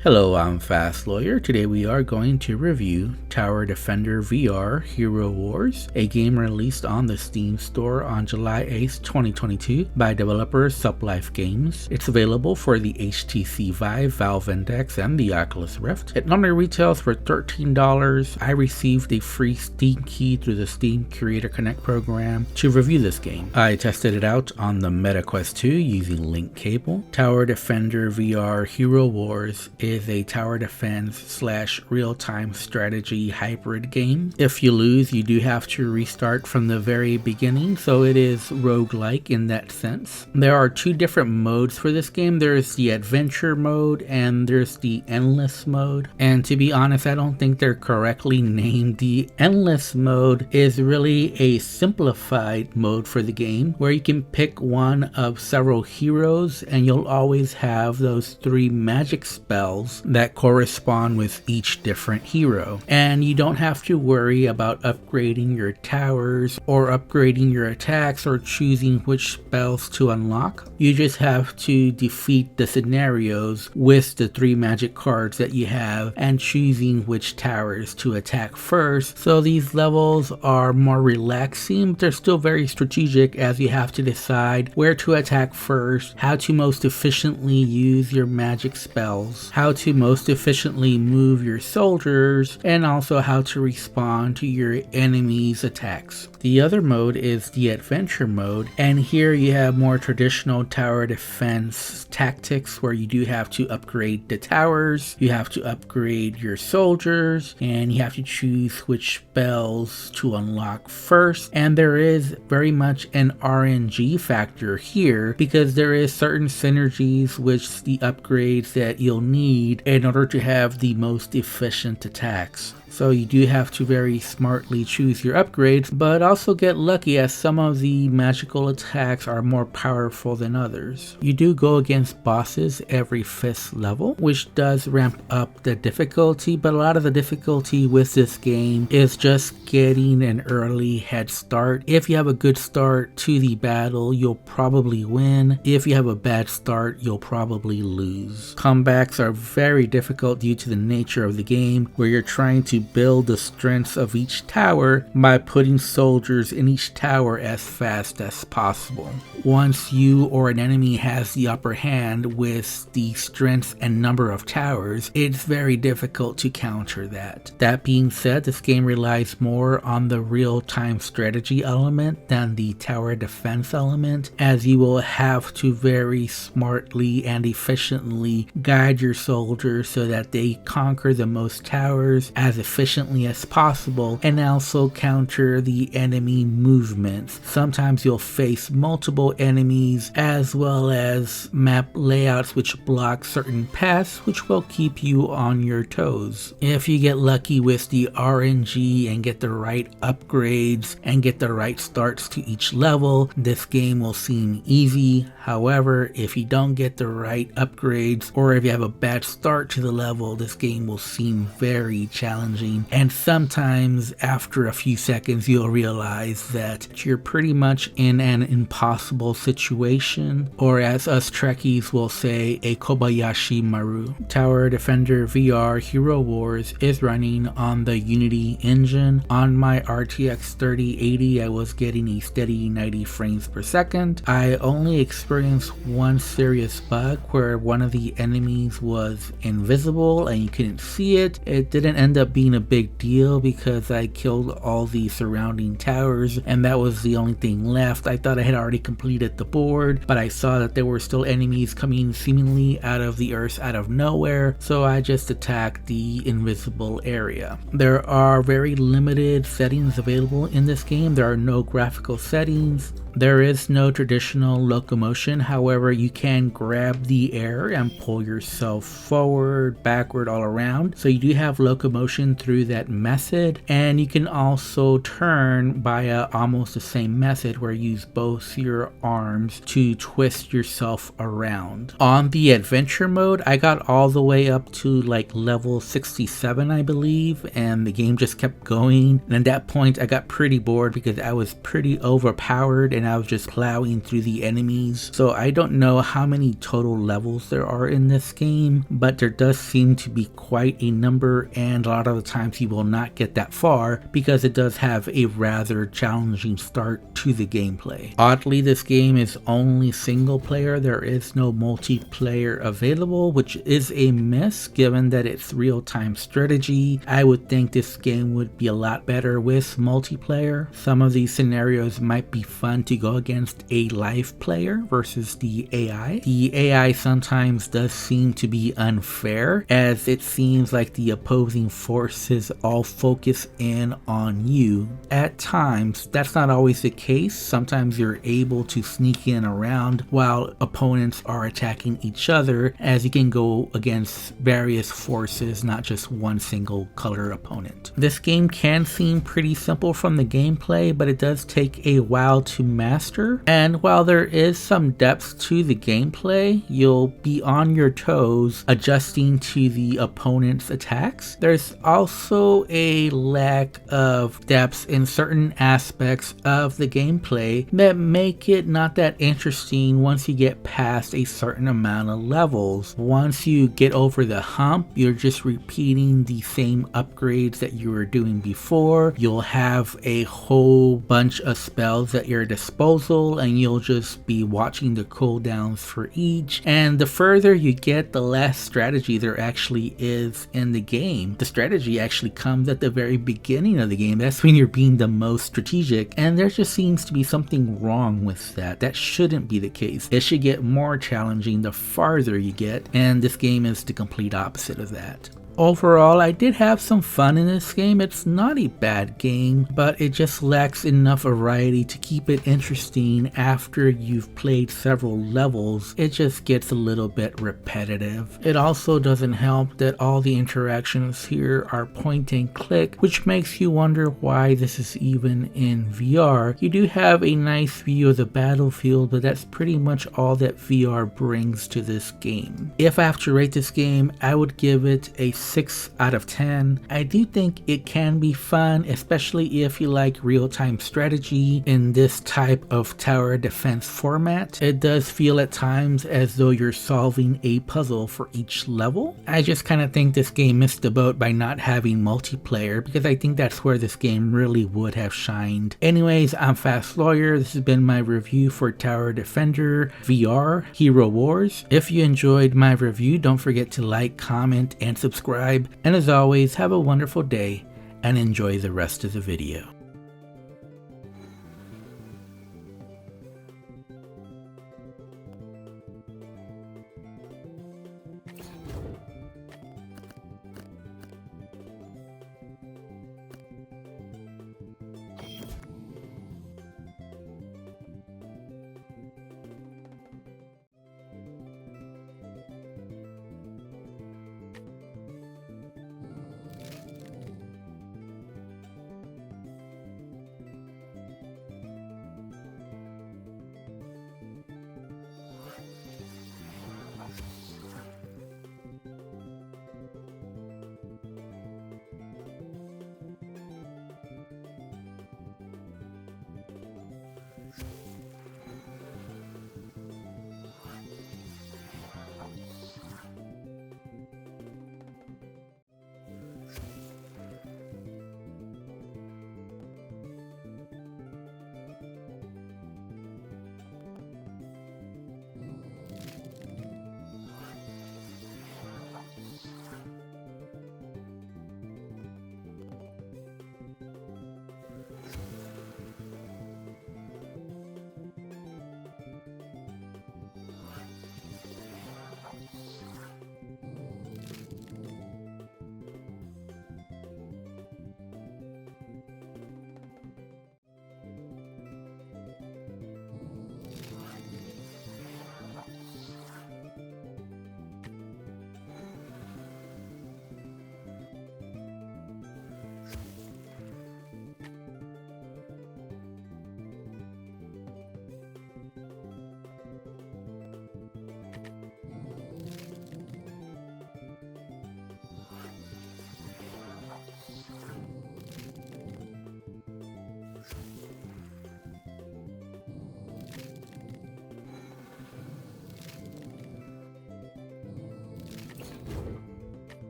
Hello, I'm Fast Lawyer. Today we are going to review Tower Defender VR Hero Wars, a game released on the Steam store on July 8th, 2022 by developer Sublife Games. It's available for the HTC Vive, Valve Index, and the Oculus Rift. It normally retails for $13. I received a free Steam key through the Steam Creator Connect program to review this game. I tested it out on the MetaQuest 2 using link cable. Tower Defender VR Hero Wars is a tower defense / real-time strategy hybrid game. If you lose, you do have to restart from the very beginning, so it is roguelike in that sense. There are two different modes for this game. There's the adventure mode and there's the endless mode. And to be honest, I don't think they're correctly named. The endless mode is really a simplified mode for the game where you can pick one of several heroes and you'll always have those 3 magic spells that correspond with each different hero. And you don't have to worry about upgrading your towers or upgrading your attacks or choosing which spells to unlock. You just have to defeat the scenarios with the 3 magic cards that you have and choosing which towers to attack first. So these levels are more relaxing, but they're still very strategic as you have to decide where to attack first, how to most efficiently use your magic spells, how to most efficiently move your soldiers, and also how to respond to your enemies' attacks. The other mode is the adventure mode, and here you have more traditional tower defense tactics where you do have to upgrade the towers, you have to upgrade your soldiers, and you have to choose which spells to unlock first. And there is very much an RNG factor here because there is certain synergies which the upgrades that you'll need in order to have the most efficient attacks. So you do have to very smartly choose your upgrades, but also get lucky as some of the magical attacks are more powerful than others. You do go against bosses every 5th level, which does ramp up the difficulty, but a lot of the difficulty with this game is just getting an early head start. If you have a good start to the battle, you'll probably win. If you have a bad start, you'll probably lose. Comebacks are very difficult due to the nature of the game, where you're trying to build the strengths of each tower by putting soldiers in each tower as fast as possible. Once you or an enemy has the upper hand with the strength and number of towers, it's very difficult to counter that. That being said, this game relies more on the real-time strategy element than the tower defense element, as you will have to very smartly and efficiently guide your soldiers so that they conquer the most towers as efficiently as possible, and also counter the enemy movements. Sometimes you'll face multiple enemies as well as map layouts which block certain paths, which will keep you on your toes. If you get lucky with the RNG and get the right upgrades and get the right starts to each level, this game will seem easy. However, if you don't get the right upgrades or if you have a bad start to the level, this game will seem very challenging. And sometimes after a few seconds, you'll realize that you're pretty much in an impossible situation, or as us Trekkies will say, a Kobayashi Maru. Tower Defender VR Hero Wars is running on the Unity engine. On my RTX 3080, I was getting a steady 90 frames per second. I only experienced one serious bug where one of the enemies was invisible and you couldn't see it. It didn't end up being a big deal because I killed all the surrounding towers and that was the only thing left. I thought I had already completed the board, but I saw that there were still enemies coming seemingly out of the earth out of nowhere, so I just attacked the invisible area. There are very limited settings available in this game. There are no graphical settings. There is no traditional locomotion, however you can grab the air and pull yourself forward, backward, all around. So you do have locomotion through that method, and you can also turn by almost the same method where you use both your arms to twist yourself around. On the adventure mode, I got all the way up to like level 67 I believe, and the game just kept going, and at that point I got pretty bored because I was pretty overpowered and I was just plowing through the enemies. So I don't know how many total levels there are in this game, but there does seem to be quite a number, and a lot of the times you will not get that far because it does have a rather challenging start to the gameplay. Oddly, this game is only single player. There is no multiplayer available, which is a miss given that it's real-time strategy. I would think this game would be a lot better with multiplayer. Some of these scenarios might be fun to go against a live player versus the AI. The AI sometimes does seem to be unfair, as it seems like the opposing forces all focus in on you. At times, that's not always the case. Sometimes you're able to sneak in around while opponents are attacking each other, as you can go against various forces, not just one single color opponent. This game can seem pretty simple from the gameplay, but it does take a while to master, and while there is some depth to the gameplay, you'll be on your toes adjusting to the opponent's attacks. There's also a lack of depth in certain aspects of the gameplay that make it not that interesting once you get past a certain amount of levels. Once you get over the hump, you're just repeating the same upgrades that you were doing before. You'll have a whole bunch of spells at your disposal, and you'll just be watching the cooldowns for each. And the further you get, the less strategy there actually is in the game. The strategy actually comes at the very beginning of the game. That's when you're being the most strategic, and there just seems to be something wrong with that. That shouldn't be the case. It should get more challenging the farther you get, and this game is the complete opposite of that. Overall, I did have some fun in this game. It's not a bad game, but it just lacks enough variety to keep it interesting after you've played several levels. It just gets a little bit repetitive. It also doesn't help that all the interactions here are point and click, which makes you wonder why this is even in VR. You do have a nice view of the battlefield, but that's pretty much all that VR brings to this game. If I have to rate this game, I would give it a 6 out of 10. I do think it can be fun, especially if you like real-time strategy in this type of tower defense format. It does feel at times as though you're solving a puzzle for each level. I just kind of think this game missed the boat by not having multiplayer, because I think that's where this game really would have shined. Anyways, I'm Fast Lawyer. This has been my review for Tower Defender VR Hero Wars. If you enjoyed my review, don't forget to like, comment, and subscribe. And as always, have a wonderful day and enjoy the rest of the video.